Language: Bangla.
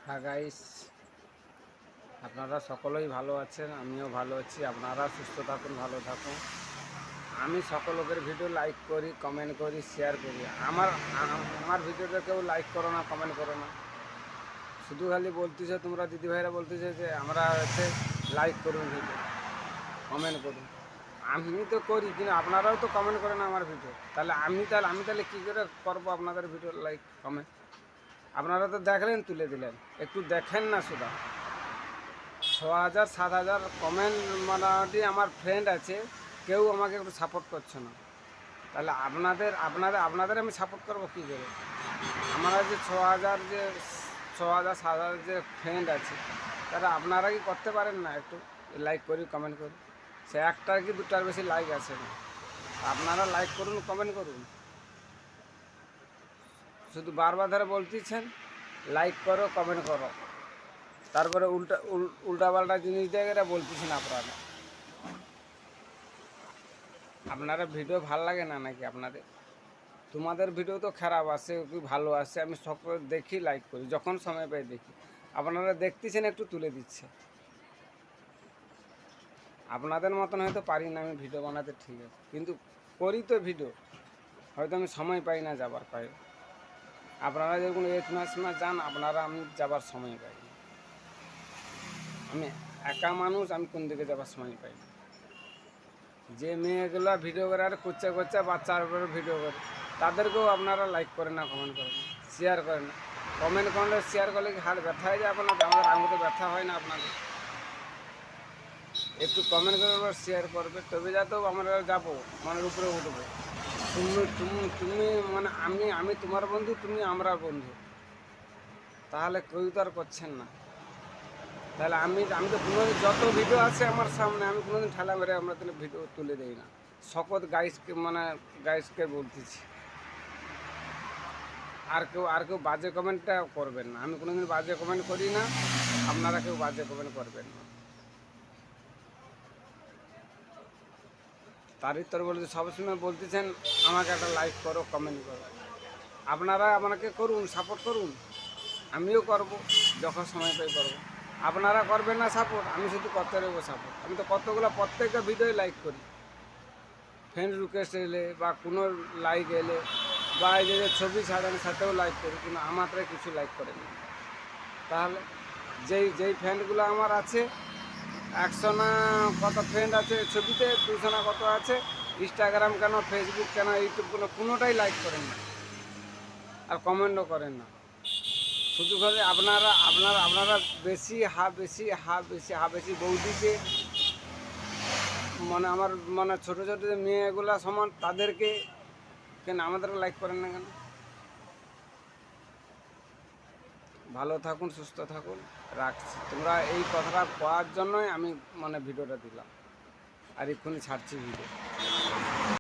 হ্যাঁ গাইস, আপনারা সকলেই ভালো আছেন, আমিও ভালো আছি। আপনারা সুস্থ থাকুন, ভালো থাকুন। আমি সকলের ভিডিও লাইক করি, কমেন্ট করি, শেয়ার করি। আমার ভিডিওটা কেউ লাইক করো না, কমেন্ট করো না। শুধু খালি বলতেছে, তোমরা দিদিভাইরা বলতেছে যে আমরা হচ্ছে লাইক করুন, ভিডিও কমেন্ট করুন। আমি তো করি, কিন্তু আপনারাও তো কমেন্ট করেন আমার ভিডিও। তাহলে আমি কী করে করবো আপনাদের ভিডিও লাইক কমেন্ট? আপনারা তো দেখলেন, তুলে দিলেন, একটু দেখেন না শুধু। 6,000 7,000 কমেন্ট মোটামুটি আমার ফ্রেন্ড আছে, কেউ আমাকে একটু সাপোর্ট করছে না। তাহলে আপনাদের আমি সাপোর্ট করবো কী করে? আমরা যে 6,000 7,000 যে ফ্রেন্ড আছে, তাহলে আপনারা কি করতে পারেন না? একটু লাইক করি, কমেন্ট করি। সে একটার কি দুটার বেশি লাইক আসে না। আপনারা লাইক করুন, কমেন্ট করুন। শুধু বারবার ধরে বলতেছেন লাইক করো, কমেন্ট করো, তারপরে উল্টাপাল্টা জিনিস দিয়ে এটা বলতেছেন আপনারা ভিডিও ভাল লাগে না নাকি আপনাদের? তোমাদের ভিডিও তো খারাপ আসে কি ভালো আসে, আমি সকল দেখি, লাইক করি, যখন সময় পাই দেখি। আপনারা দেখতেছেন, একটু তুলে দিচ্ছে। আপনাদের মতন হয়তো পারি না আমি ভিডিও বানাতে, ঠিক আছে, কিন্তু করি তো ভিডিও। হয়তো আমি সময় পাই না যাবার পাই। আপনারা যখন এক মাস যান, আমি যাবার সময় পাই না। আমি একা মানুষ, আমি কোন দিকে যাবার সময় পাই না। যে মেয়েগুলো ভিডিও করে আর করছে বাচ্চার উপরে ভিডিও করে, তাদেরকেও আপনারা লাইক করেন না, কমেন্ট করেন না, শেয়ার করেন না। কমেন্ট করলে, শেয়ার করলে কি হাড় ব্যথা হয়ে যায় আপনার? আমাদের আঙুলে ব্যথা হয় না আপনাদের? একটু কমেন্ট করবে, শেয়ার করবে, তবে যাতেও আমরা যাবো, মনের উপরে উঠবো। তুমি তুমি তুমি মানে আমি তোমার বন্ধু, তুমি আমরা বন্ধু। তাহলে কেউ তো আর করছেন না। তাহলে আমি তো কোনোদিন, যত ভিডিও আছে আমার সামনে, আমি কোনোদিন ঠেলা মেরে আমরা তাহলে ভিডিও তুলে দিই না। শপথ গাইসকে বলতেছি। আর কেউ বাজে কমেন্টটা করবেন না। আমি কোনোদিন বাজে কমেন্ট করি না, আপনারা কেউ বাজে কমেন্ট করবেন না। তারই তোর বলতে সবসময় বলতেছেন আমাকে একটা লাইক করো, কমেন্ট করো। আপনারা আমাকে করুন, সাপোর্ট করুন, আমিও করব, যখন সময় পাই করব। আপনারা করবেন না সাপোর্ট, আমি শুধু করতে রইব সাপোর্ট। আমি তো কতগুলো প্রত্যেকটা ভিডিওই লাইক করি। ফ্রেন্ড রিকোয়েস্ট এলে বা কোনো লাইক এলে, বা এই যে ছবি ছাড়েন সাথেও লাইক করি, কিন্তু আমাদের কিছু লাইক করেন না। তাহলে যেই ফ্রেন্ডগুলো আমার আছে, 100 না কত ফ্রেন্ড আছে ছবিতে, 200 না কত আছে, ইনস্টাগ্রাম কেন, ফেসবুক কেন, ইউটিউব কেন, কোনোটাই লাইক করেন না আর কমেন্টও করেন না। শুধু করে আপনারা বেশি বৌদিকে, মানে আমার ছোটো ছোটো যে মেয়েগুলা সমান, তাদেরকে কেন আমাদেরকে লাইক করেন না কেন? ভালো থাকুন, সুস্থ থাকুন, রাখছি। তোমরা এই কথাটা পাওয়ার জন্যই আমি ভিডিওটা দিলাম, আর এক্ষুনি ছাড়ছি ভিডিও।